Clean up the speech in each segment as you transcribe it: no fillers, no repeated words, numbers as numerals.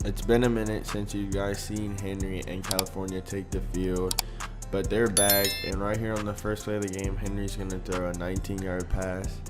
It's been a minute since you guys seen Henry and California take the field, but they're back, and right here on the first play of the game, Henry's going to throw a 19-yard pass.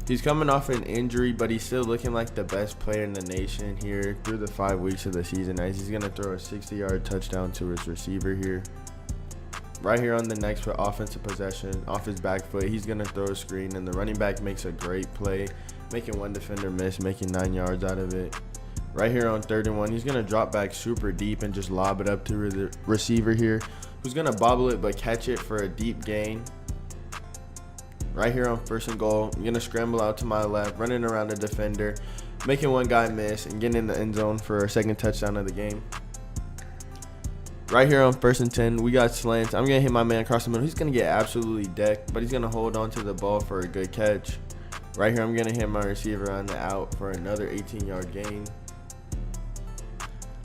He's coming off an injury, but he's still looking like the best player in the nation here through the 5 weeks of the season, as he's going to throw a 60-yard touchdown to his receiver here. Right here on the next offensive possession, off his back foot, he's going to throw a screen, and the running back makes a great play, making one defender miss, making 9 yards out of it. Right here on 3rd and 1, he's going to drop back super deep and just lob it up to the receiver here, who's going to bobble it but catch it for a deep gain. Right here on 1st and goal, I'm going to scramble out to my left, running around the defender, making one guy miss, and getting in the end zone for a second touchdown of the game. Right here on 1st and 10, we got slants. I'm going to hit my man across the middle. He's going to get absolutely decked, but he's going to hold on to the ball for a good catch. Right here, I'm going to hit my receiver on the out for another 18-yard gain.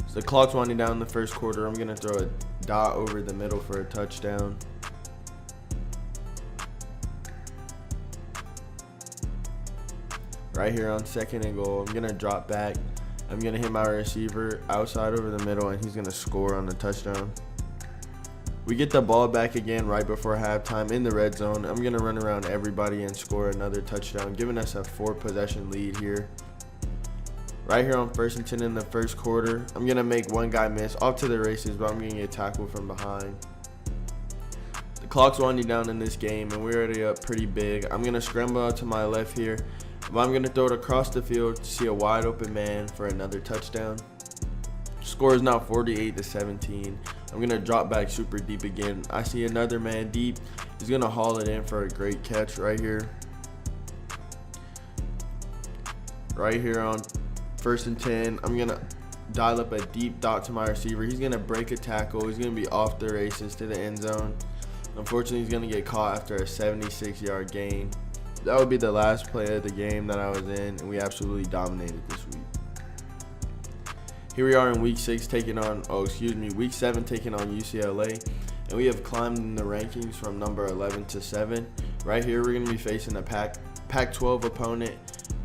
So the clock's winding down in the first quarter. I'm going to throw a dot over the middle for a touchdown. Right here on 2nd and goal, I'm going to drop back. I'm going to hit my receiver outside over the middle, and he's going to score on the touchdown. We get the ball back again right before halftime in the red zone. I'm going to run around everybody and score another touchdown, giving us a 4-possession lead here. Right here on 1st and 10 in the first quarter, I'm going to make one guy miss off to the races, but I'm going to get tackled from behind. The clock's winding down in this game, and we're already up pretty big. I'm going to scramble out to my left here, but I'm going to throw it across the field to see a wide open man for another touchdown. Score is now 48-17. I'm going to drop back super deep again. I see another man deep. He's going to haul it in for a great catch right here. Right here on 1st and 10, I'm going to dial up a deep dot to my receiver. He's going to break a tackle. He's going to be off the races to the end zone. Unfortunately, he's going to get caught after a 76-yard gain. That would be the last play of the game that I was in, and we absolutely dominated this week. Here we are in week 7 taking on UCLA, and we have climbed in the rankings from number 11 to 7. Right here, we're going to be facing a Pac-12 opponent,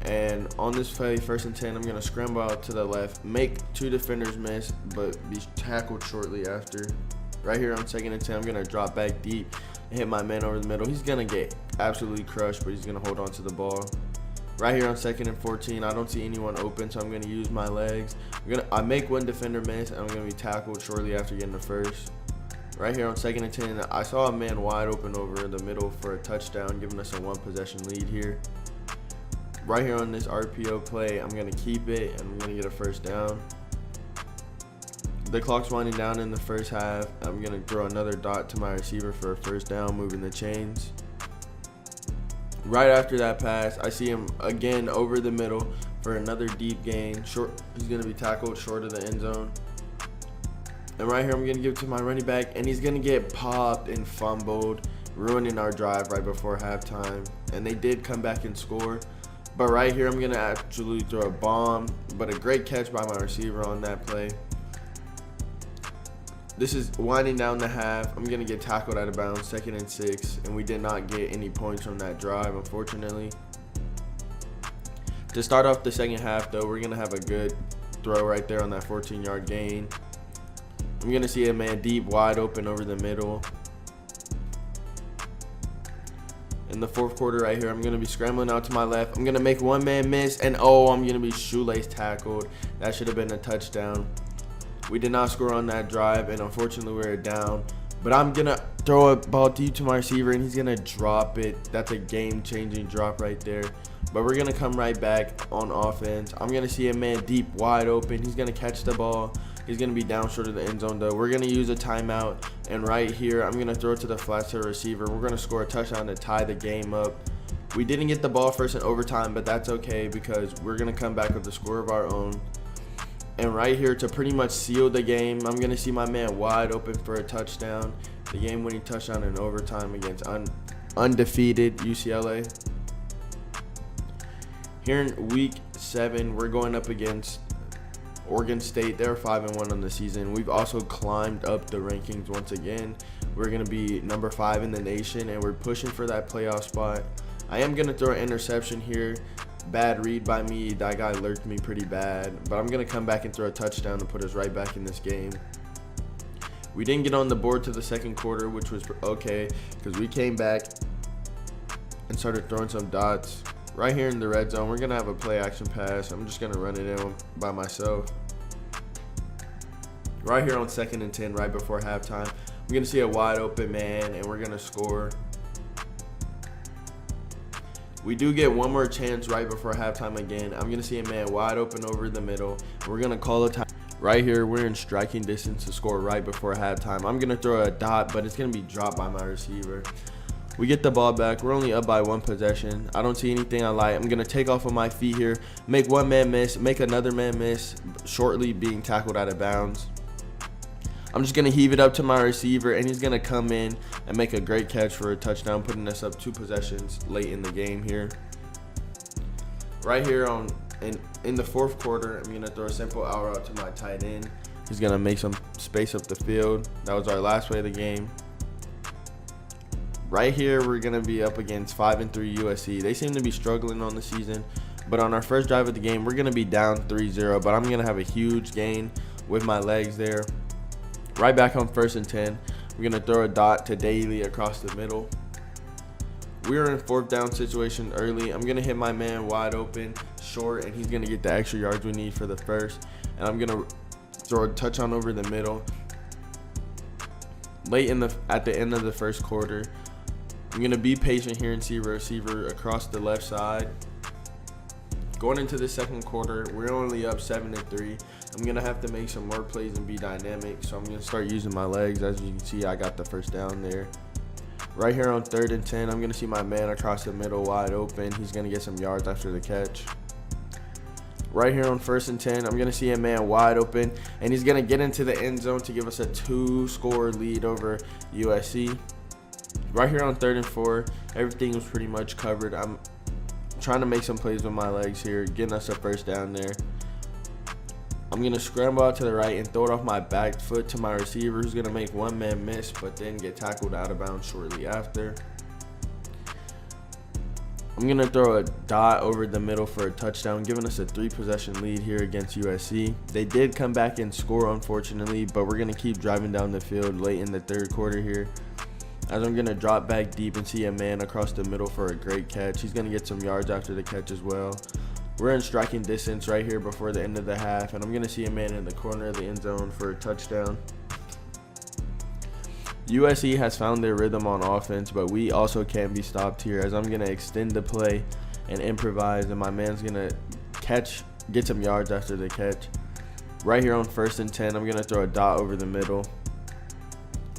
and on this play, 1st and 10, I'm going to scramble out to the left, make 2 defenders miss, but be tackled shortly after. Right here on 2nd and 10, I'm going to drop back deep and hit my man over the middle. He's going to get absolutely crushed, but he's going to hold on to the ball. Right here on 2nd and 14, I don't see anyone open, so I'm going to use my legs. I make one defender miss, and I'm going to be tackled shortly after getting the first. Right here on 2nd and 10, I saw a man wide open over the middle for a touchdown, giving us a 1-possession lead here. Right here on this RPO play, I'm going to keep it, and I'm going to get a 1st down. The clock's winding down in the first half. I'm going to throw another dot to my receiver for a 1st down, moving the chains. Right after that pass, I see him again over the middle for another deep gain. He's going to be tackled short of the end zone. And right here, I'm going to give it to my running back, and he's going to get popped and fumbled, ruining our drive right before halftime. And they did come back and score. But right here, I'm going to actually throw a bomb, but a great catch by my receiver on that play. This is winding down the half. I'm going to get tackled out of bounds, 2nd and 6, and we did not get any points from that drive, unfortunately. To start off the second half, though, we're going to have a good throw right there on that 14-yard gain. I'm going to see a man deep, wide open over the middle. In the 4th quarter right here, I'm going to be scrambling out to my left. I'm going to make one man miss, and I'm going to be shoelace tackled. That should have been a touchdown. We did not score on that drive, and unfortunately we were down. But I'm going to throw a ball deep to my receiver, and he's going to drop it. That's a game-changing drop right there. But we're going to come right back on offense. I'm going to see a man deep, wide open. He's going to catch the ball. He's going to be down short of the end zone, though. We're going to use a timeout, and right here, I'm going to throw it to the flat to the receiver. We're going to score a touchdown to tie the game up. We didn't get the ball first in overtime, but that's okay because we're going to come back with a score of our own. And right here, to pretty much seal the game, I'm going to see my man wide open for a touchdown. The game-winning touchdown in overtime against undefeated UCLA. Here in week 7, we're going up against Oregon State. They're 5-1 on the season. We've also climbed up the rankings once again. We're going to be number 5 in the nation, and we're pushing for that playoff spot. I am going to throw an interception here Bad read by me. That guy lurked me pretty bad. But I'm going to come back and throw a touchdown to put us right back in this game. We didn't get on the board to the second quarter, which was okay, because we came back and started throwing some dots. Right here in the red zone, we're going to have a play action pass. I'm just going to run it in by myself. Right here on 2nd and 10, right before halftime, I'm going to see a wide open man, and we're going to score. We do get one more chance right before halftime again. I'm going to see a man wide open over the middle. We're going to call a time. Right here, we're in striking distance to score right before halftime. I'm going to throw a dot, but it's going to be dropped by my receiver. We get the ball back. We're only up by 1 possession. I don't see anything I like. I'm going to take off of my feet here, make one man miss, make another man miss, shortly being tackled out of bounds. I'm just going to heave it up to my receiver, and he's going to come in and make a great catch for a touchdown, putting us up 2 possessions late in the game here. Right here in the fourth quarter, I'm going to throw a simple out route to my tight end. He's going to make some space up the field. That was our last play of the game. Right here, we're going to be up against 5-3 USC. They seem to be struggling on the season, but on our first drive of the game, we're going to be down 3-0, but I'm going to have a huge gain with my legs there. Right back on 1st and 10, we're going to throw a dot to Daly across the middle. We are in 4th down situation early. I'm going to hit my man wide open, short, and he's going to get the extra yards we need for the first. And I'm going to throw a touchdown over the middle. At the end of the first quarter, I'm going to be patient here and see a receiver across the left side. Going into the second quarter, we're only up 7-3. I'm going to have to make some more plays and be dynamic, so I'm going to start using my legs. As you can see, I got the first down there. Right here on 3rd and 10, I'm going to see my man across the middle wide open. He's going to get some yards after the catch. Right here on 1st and 10, I'm going to see a man wide open, and he's going to get into the end zone to give us a 2-score lead over USC. Right here on 3rd and 4, everything was pretty much covered. I'm trying to make some plays with my legs here, getting us a first down there. I'm going to scramble out to the right and throw it off my back foot to my receiver, who's going to make one man miss, but then get tackled out of bounds shortly after. I'm going to throw a dot over the middle for a touchdown, giving us a 3-possession lead here against USC. They did come back and score, unfortunately, but we're going to keep driving down the field late in the 3rd quarter here, as I'm going to drop back deep and see a man across the middle for a great catch. He's going to get some yards after the catch as well. We're in striking distance right here before the end of the half, and I'm going to see a man in the corner of the end zone for a touchdown. USC has found their rhythm on offense, but we also can't be stopped here, as I'm going to extend the play and improvise, and my man's going to get some yards after the catch. Right here on 1st and 10, I'm going to throw a dot over the middle.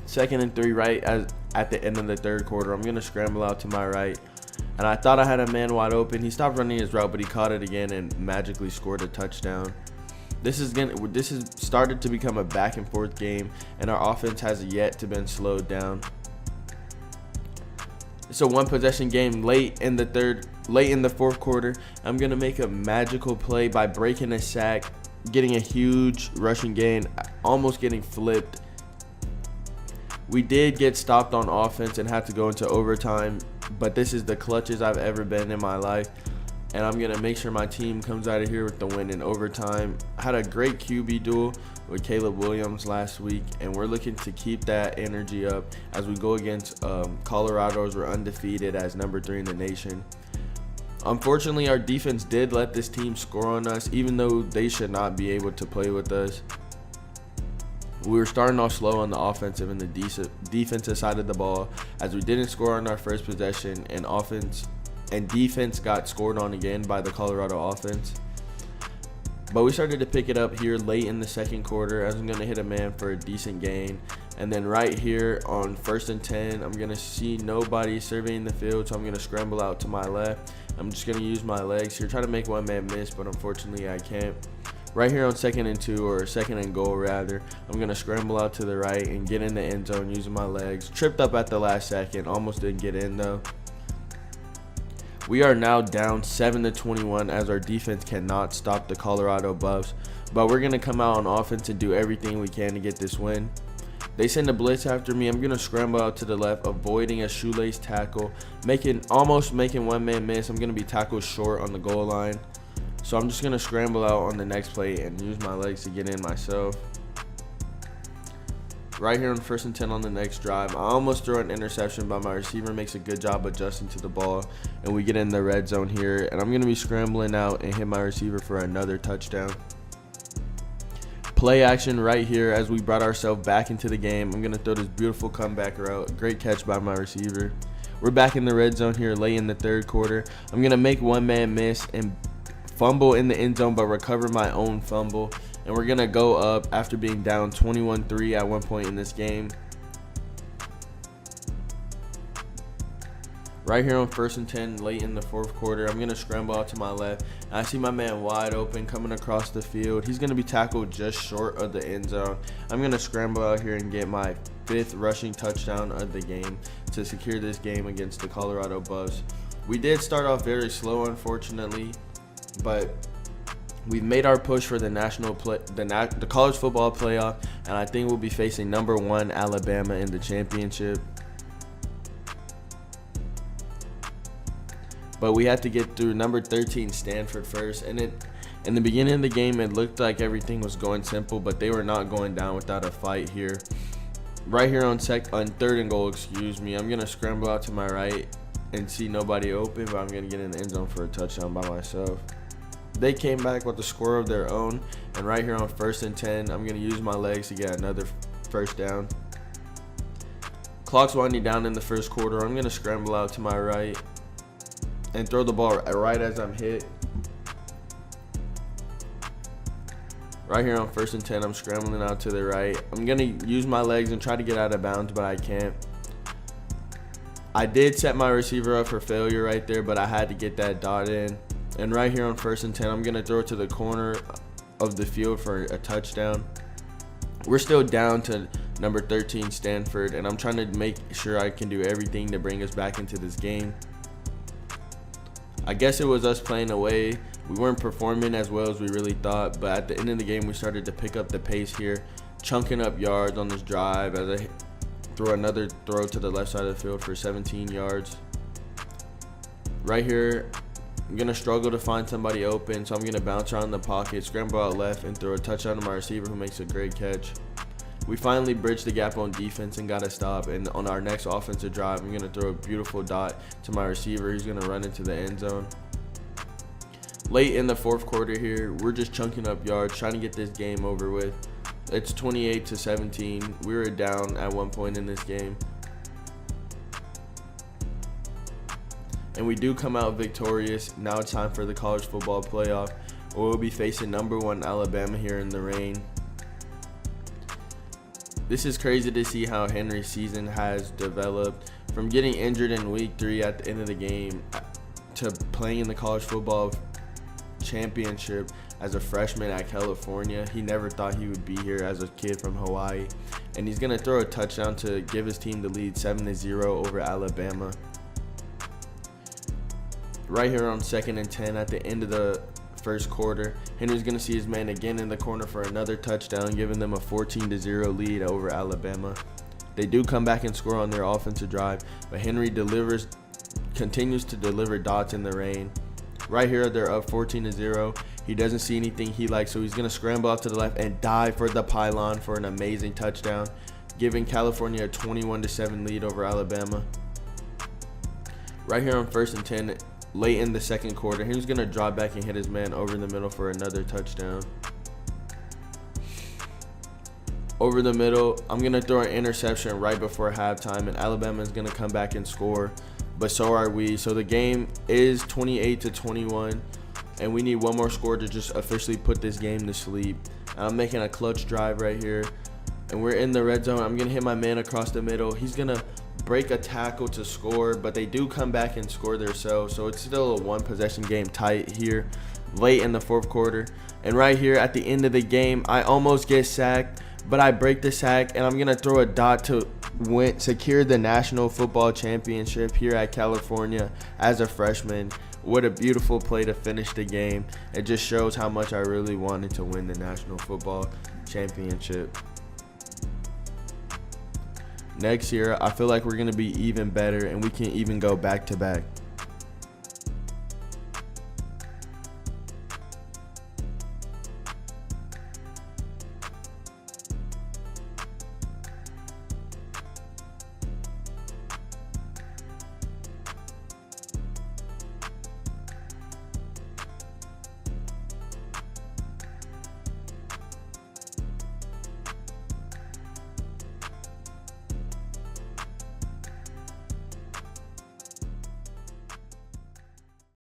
2nd and 3, right at the end of the 3rd quarter, I'm going to scramble out to my right. And I thought I had a man wide open. He stopped running his route, but he caught it again and magically scored a touchdown. This has started to become a back and forth game, and our offense has yet to been slowed down. It's a 1-possession game late in the 4th quarter. I'm gonna make a magical play by breaking a sack, getting a huge rushing gain, almost getting flipped. We did get stopped on offense and had to go into overtime, but this is the clutchest I've ever been in my life, and I'm going to make sure my team comes out of here with the win in overtime. I had a great QB duel with Caleb Williams last week, and we're looking to keep that energy up as we go against Colorado, as we're undefeated as number 3 in the nation. Unfortunately, our defense did let this team score on us, even though they should not be able to play with us. We were starting off slow on the offensive and the defensive side of the ball, as we didn't score on our first possession, and defense got scored on again by the Colorado offense. But we started to pick it up here late in the 2nd quarter, as I'm going to hit a man for a decent gain. And then right here on 1st and 10, I'm going to see nobody surveying the field, so I'm going to scramble out to my left. I'm just going to use my legs here, try to make one man miss, but unfortunately I can't. Right here on 2nd and 2, or 2nd and goal rather, I'm going to scramble out to the right and get in the end zone using my legs. Tripped up at the last second, almost didn't get in though. We are now down 7-21, as our defense cannot stop the Colorado Buffs, but we're going to come out on offense and do everything we can to get this win. They send a blitz after me. I'm going to scramble out to the left, avoiding a shoelace tackle, almost making one man miss. I'm going to be tackled short on the goal line. So I'm just going to scramble out on the next play and use my legs to get in myself. Right here on 1st and 10 on the next drive, I almost throw an interception, but my receiver makes a good job adjusting to the ball, and we get in the red zone here, and I'm going to be scrambling out and hit my receiver for another touchdown. Play action right here as we brought ourselves back into the game. I'm going to throw this beautiful comeback route. Great catch by my receiver. We're back in the red zone here late in the 3rd quarter. I'm going to make one man miss and fumble in the end zone, but recover my own fumble. And we're going to go up after being down 21-3 at one point in this game. Right here on 1st and 10 late in the 4th quarter, I'm going to scramble out to my left. And I see my man wide open coming across the field. He's going to be tackled just short of the end zone. I'm going to scramble out here and get my 5th rushing touchdown of the game to secure this game against the Colorado Buffs. We did start off very slow, unfortunately, but we've made our push for the the college football playoff, and I think we'll be facing number 1 Alabama in the championship. But we had to get through number 13 Stanford first, and in the beginning of the game it looked like everything was going simple, but they were not going down without a fight here. Right here on 3rd and goal, I'm gonna scramble out to my right and see nobody open, but I'm gonna get in the end zone for a touchdown by myself. They came back with a score of their own, and right here on 1st and 10, I'm gonna use my legs to get another first down. Clock's winding down in the 1st quarter. I'm gonna scramble out to my right and throw the ball right as I'm hit. Right here on 1st and 10, I'm scrambling out to the right. I'm going to use my legs and try to get out of bounds, but I can't. I did set my receiver up for failure right there, but I had to get that dot in. And right here on 1st and 10, I'm going to throw it to the corner of the field for a touchdown. We're still down to number 13 Stanford, and I'm trying to make sure I can do everything to bring us back into this game. I guess it was us playing away. We weren't performing as well as we really thought, but at the end of the game, we started to pick up the pace here, chunking up yards on this drive as I throw another throw to the left side of the field for 17 yards. Right here, I'm going to struggle to find somebody open, so I'm going to bounce around the pocket, scramble out left, and throw a touchdown to my receiver who makes a great catch. We finally bridged the gap on defense and got a stop, and on our next offensive drive, I'm going to throw a beautiful dot to my receiver. He's going to run into the end zone. Late in the 4th quarter here, we're just chunking up yards, trying to get this game over with. It's 28-17. We were down at one point in this game, and we do come out victorious. Now it's time for the college football playoff, where we'll be facing number 1 Alabama here in the rain. This is crazy to see how Henry's season has developed, from getting injured in week 3 at the end of the game to playing in the college football championship as a freshman at California. He never thought he would be here as a kid from Hawaii, and he's going to throw a touchdown to give his team the lead 7-0 over Alabama. Right here on 2nd and 10 at the end of the 1st quarter, Henry's going to see his man again in the corner for another touchdown, giving them a 14-0 lead over Alabama. They do come back and score on their offensive drive, but Henry continues to deliver dots in the rain. Right here, they're up 14-0. He doesn't see anything he likes, so he's going to scramble out to the left and dive for the pylon for an amazing touchdown, giving California a 21-7 lead over Alabama. Right here on 1st and 10, late in the 2nd quarter, he's going to drop back and hit his man over the middle for another touchdown. Over the middle, I'm going to throw an interception right before halftime, and Alabama is going to come back and score, but so are we. So the game is 28-21, and we need one more score to just officially put this game to sleep. I'm making a clutch drive right here, and we're in the red zone. I'm going to hit my man across the middle. He's going to break a tackle to score, but they do come back and score themselves, so it's still a 1-possession game tight here late in the 4th quarter. And right here at the end of the game, I almost get sacked, but I break the sack, and I'm gonna throw a dot to secure the National Football Championship here at California as a freshman. What a beautiful play to finish the game. It just shows how much I really wanted to win the National Football Championship. next year, I feel like we're going to be even better and we can even go back to back.